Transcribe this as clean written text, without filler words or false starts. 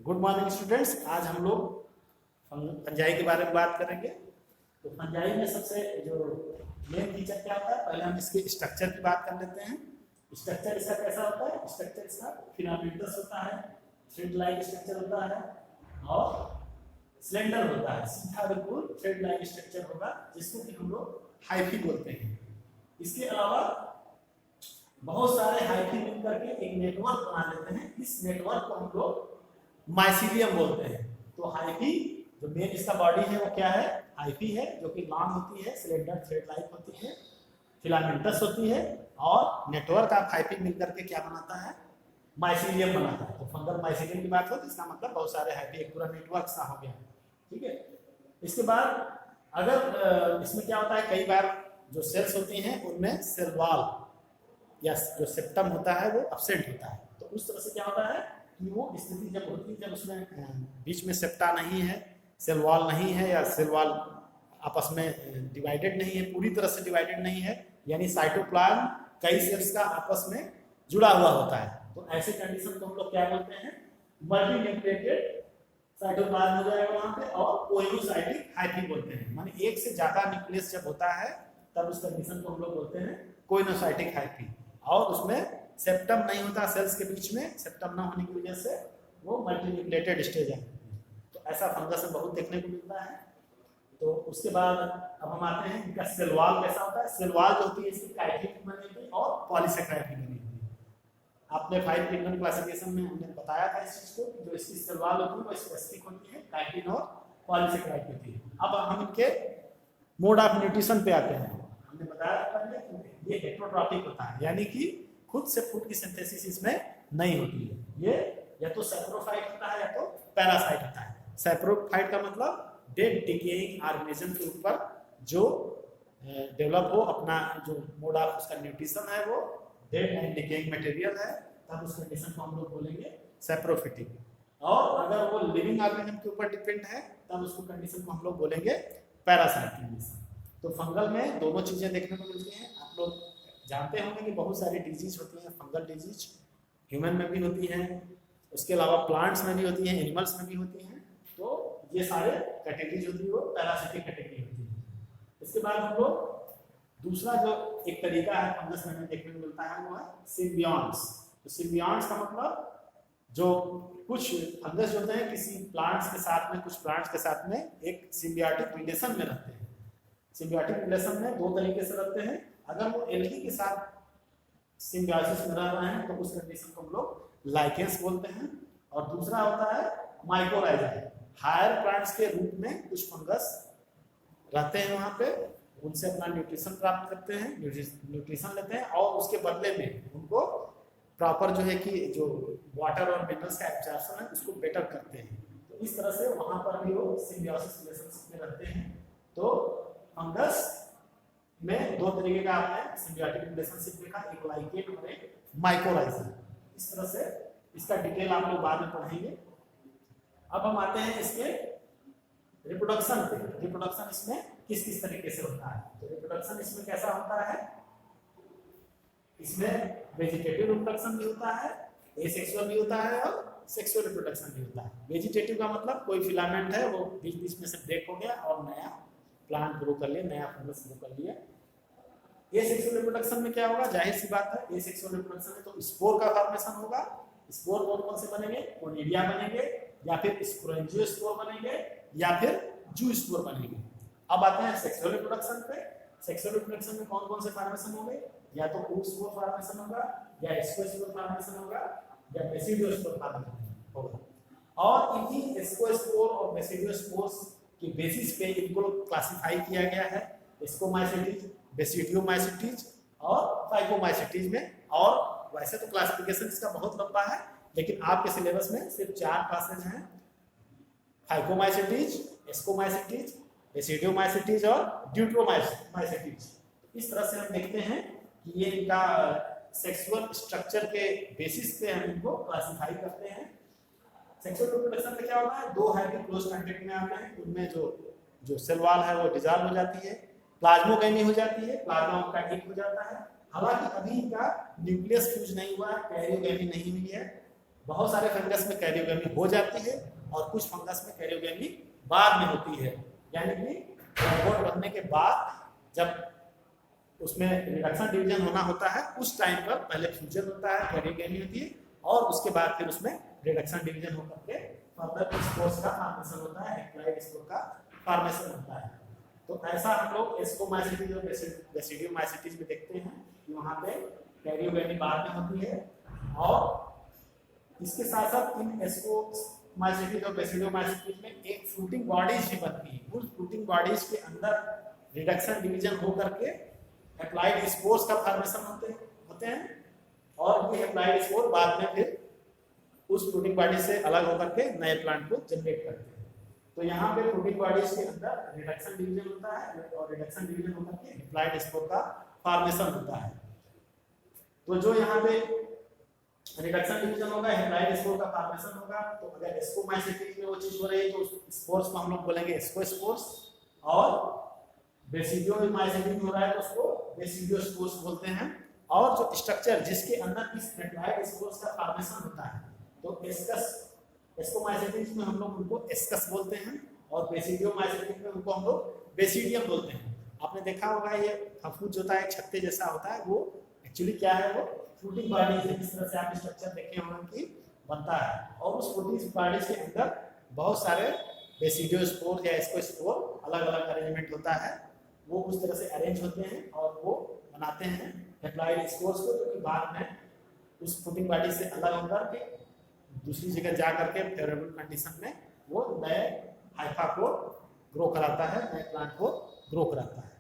Good morning students. आज हम लोग फंजाई के बारे में बात करेंगे। तो फंजाई में सबसे जो मेन फीचर क्या होता है, पहले हम इसके स्ट्रक्चर की बात कर लेते हैं। स्ट्रक्चर इसका कैसा होता है? स्ट्रक्चर इसका फिलामेंटस होता है, थ्रेड लाइक स्ट्रक्चर होता है और सिलेंडर होता है, सीधा बिल्कुल थ्रेड लाइक स्ट्रक्चर होगा, जिसको कि हम लोग हाइफी बोलते हैं। इसके अलावा बहुत सारे हाइफी मिल करके एक नेटवर्क बना लेते हैं। इस नेटवर्क को हम लोग माइसीलियम बोलते हैं। तो हाइफी जो मेन इसका बॉडी है वो क्या है? हाइफी है, जो कि लॉन्ग होती है, सिलेंडर थ्रेड लाइक होती है, फिलामेंटस होती है और नेटवर्क ऑफ हाइफी मिलकर के क्या बनाता है? माइसीलियम बनाता है। तो फंगल माइसीलियम की बात हो तो इसका मतलब बहुत सारे हाइफी, एक पूरा नेटवर्क सा हो गया। ठीक है। इसके बाद अगर इसमें क्या होता है, कई बार जो सेल्स होती हैं उनमें सेल वॉल या जो सेप्टम होता है वो एब्सेंट होता है। तो उस तरह से क्या होता है कि वो स्थिति जब होती है, जब उसमें बीच में सेप्टा नहीं है, सेल वॉल नहीं है, या सेल वॉल आपस में डिवाइडेड नहीं है, पूरी तरह से डिवाइडेड नहीं है, यानी साइटोप्लाज्म कई सेल्स का आपस में जुड़ा हुआ होता है। तो ऐसे कंडीशन को हम लोग क्या बोलते हैं? मल्टीन्यूक्लिएटेड साइटोप्लाज्म हो जाएगा वहां पे, और कोइनोसाइटिक हाइफी बोलते हैं। माने एक से ज्यादा न्यूक्लियस जब होता है तब उस कंडीशन को हम लोग बोलते हैं कोइनोसाइटिक हाइफी। और उसमें सेप्टम नहीं होता सेल्स के बीच में, सेप्टम ना होने की वजह से वो मल्टीन्यूक्लिएटेड स्टेज है। तो ऐसा फंगस में बहुत देखने को मिलता है। तो उसके बाद अब हम आते हैं इनका सेल वॉल कैसा होता है। सेल वॉल जो होती है इसकी काइटिन की बनी होती है और पॉलीसेकेराइड की बनी होती है। आपने 5 किंगडम क्लासिफिकेशन में हमने बताया था इस चीज को, जो इसकी सेल वॉल होती है वो स्पेसिफिक होती है, काइटिन और पॉलीसेकेराइड होती है। अब हम इनके मोड ऑफ न्यूट्रिशन पे आते हैं। हमने बताया पहले ये हेटेरोट्रॉपिक होता है, यानी कि खुद से फूड की सिंथेसिस इसमें नहीं होती है। ये या तो सैप्रोफाइट होता है या तो पैरासाइट होता है। सैप्रोफाइट का मतलब डेड डिकेइंग ऑर्गेनिज्म के ऊपर जो डेवलप हो, अपना जो मोड ऑफ उसका न्यूट्रिशन है वो डेड एंड डिकेइंग मटेरियल है, तब उस कंडीशन को हम लोग बोलेंगे सैप्रोफिटिक। और अगर वो लिविंग ऑर्गेनिज्म के ऊपर डिपेंड है तब उसको कंडीशन को हम लोग बोलेंगे पैरासाइट कंडीशन। तो फंगल में दोनों चीजें देखने को मिलती हैं। आप लोग जानते होंगे कि बहुत सारी डिजीज होती हैं, फंगल डिजीज ह्यूमन में भी होती हैं, उसके अलावा प्लांट्स में भी होती हैं, एनिमल्स में भी होती हैं। तो ये सारे कैटेगरीज होती है वो पैरासिटिक कैटेगरी होती है। इसके बाद हम लोग दूसरा जो एक तरीका है फंगस में देखने को मिलता है वो है सिम्बियोन्स। तो सिम्बियोन्स का मतलब जो कुछ फंगस जो होते हैं किसी प्लांट्स के साथ में, कुछ प्लांट्स के साथ में एक सिम्बियोटिक रिलेशन में रहते हैं। सिम्बियोटिक रिलेशन में दो तरीके से रहते हैं। अगर वो एल्गी के साथ सिम्बियोसिस में रह रहे हैं तो उस कंडीशन को हम लोग लाइकेंस बोलते हैं। और दूसरा होता है माइकोराइजा। हायर प्लांट्स के रूप में कुछ फंगस रहते हैं वहां पे, उनसे अपना न्यूट्रिशन प्राप्त करते हैं, न्यूट्रिशन लेते हैं और उसके बदले में उनको प्रॉपर जो है कि जो वाटर और मिनरल्स का एब्जॉर्प्शन है उसको बेटर करते हैं। तो इस तरह से वहां पर भी वो सिम्बियोसिस रिलेशनशिप में रहते हैं। तो फंगस में दो तरीके का आपने सिम्बियोटिक रिलेशनशिप देखा, एक लाइकेन और एक माइकोराइजा। इस तरह से इसका डिटेल आप लोग बाद में पढ़ेंगे। अब हम आते हैं इसके रिप्रोडक्शन पे। रिप्रोडक्शन इसमें किस किस तरीके से होता है? तो रिप्रोडक्शन इसमें कैसा होता है? इसमें वेजिटेटिव रिप्रोडक्शन भी होता है, एसेक्सुअल भी होता है और सेक्सुअल रिप्रोडक्शन भी होता है। वेजिटेटिव का मतलब कोई फिलामेंट है वो बीच बीच में से ब्रेक हो गया और नया प्लांट ग्रो कर लिया, नया फंगस ग्रो कर लिया। एसेक्सुअल रिप्रोडक्शन में क्या होगा? जाहिर सी बात है, एसेक्सुअल रिप्रोडक्शन में तो स्पोर का फॉर्मेशन होगा। स्पोर कौन कौन से बनेंगे? कोनिडिया बनेंगे, या फिर स्पोरेंजियोस्पोर बनेंगे, या फिर जूस्पोर बनेंगे। अब आते हैं सेक्सुअल रिप्रोडक्शन पे। सेक्सुअल रिप्रोडक्शन में कौन कौन से फॉर्मेशन होंगे? या तो oospore फॉर्मेशन होगा, या स्क्वेस्पोर फॉर्मेशन होगा, या बेसिडियोस्पोर फॉर्मेशन होगा। और इन्हीं स्क्वेस्पोर और बेसिडियोस्पोर्स की बेसिस पे इनको क्लासिफाई किया गया है स्कोमाइसिटीज, बेसिडियोमाइसिटीज और फाइकोमाइसिटीज में। और वैसे तो क्लासिफिकेशन इसका बहुत लंबा है, लेकिन आपके सिलेबस में सिर्फ 4 क्लासेज हैं, फाइकोमाइसिटीज, एस्कोमाइसिटीज, बेसिडियोमाइसिटीज और ड्यूट्रोमाइसिटीज। इस तरह से हम देखते हैं कि ये इनका सेक्सुअल स्ट्रक्चर के बेसिस पे हम इनको क्लासिफाई करते हैं। सेक्सुअल रिप्रोडक्शन में क्या होता है? दो हाइब्रिड क्लोज कांटेक्ट में आते हैं, उनमें जो सेल वॉल है वो डिसॉल्व हो जाती है, प्लाज्मोगेमी हो जाती है, प्लाज्मा उनका एक हो जाता है। हालांकि अभी इनका न्यूक्लियस फ्यूज नहीं हुआ है, कैरियोगेमी नहीं हुई है, बहुत सारे फंगस में कैरियोगेमी हो जाती है और कुछ फंगस में कैरियोगेमी बाद में होती है, यानी कि जाइगोट बनने के बाद जब उसमें रिडक्शन डिवीजन होना होता है उस टाइम पर पहले फ्यूजन होता है, कैरियोगेमी होती है और उसके बाद फिर उसमें रिडक्शन डिवीजन होकर के फर्दर स्पोर्स का फॉर्मेशन होता है, एप्लाइड स्पोर का फॉर्मेशन होता है। तो ऐसा हम लोग एस्कोमाइसिटीज और बेसिडियोमाइसिटीज में देखते हैं कि वहाँ पे कैरियोगेमी बाद में होती है और इसके साथ साथ इन एस्कोमाइसिटीज और बेसिडियोमाइसिटीज में एक फ्रूटिंग बॉडीज भी बनती है। उन फ्रूटिंग बॉडीज के अंदर रिडक्शन डिवीजन हो करके एप्लाइड स्पोर्स का फॉर्मेशन होते हैं और ये एप्लाइड स्पोर बाद में फिर उस फ्रूटिंग बॉडी से अलग होकर के नए प्लांट को जनरेट करते हैं। तो यहाँ पे फ्रूटिंग बॉडीज के अंदर रिडक्शन डिवीजन होता है और रिडक्शन डिवीजन होकर के एप्लाइड स्पोर का फॉर्मेशन होता है। तो जो यहाँ पे रिडक्शन डिवीजन होगा, एप्लाइड स्पोर का फॉर्मेशन होगा, तो अगर एस्कोमाइसिटीज में वो चीज हो रही है तो स्पोर्स को हम लोग बोलेंगे एस्कोस्पोर्स और बेसिडियोमाइसिटीज हो रहा है तो उसको बेसिडियोस्पोर्स बोलते हैं। और जो स्ट्रक्चर जिसके अंदर इस एप्लाइड स्पोर्स का फॉर्मेशन होता है तो एस्कोमाइसिटीज में हम लोग उनको एस्कस बोलते हैं और बेसिडियोमाइसिटीज में उनको हम लोग बेसिडियम बोलते हैं। आपने देखा होगा ये फफूंद जो होता है छत्ते जैसा होता है, वो एक्चुअली क्या है, वो फ्रूटिंग बॉडीज है। इस तरह से आप स्ट्रक्चर देखे होंगे कि बनता है और उस फ्रूटिंग बॉडीज के अंदर बहुत सारे बेसिडियोस्पोर या एस्कोस्पोर अलग अलग अरेंजमेंट होता है, वो उस तरह से अरेंज होते हैं और वो बनाते हैं एप्लाइड स्पोर्स को, जो कि बाद में उस फ्रूटिंग बॉडी से अलग होकर के दूसरी जगह जा करके फेवरेबल कंडीशन में वो नए हाइफा को ग्रो कराता है, नए प्लांट को ग्रो कराता है।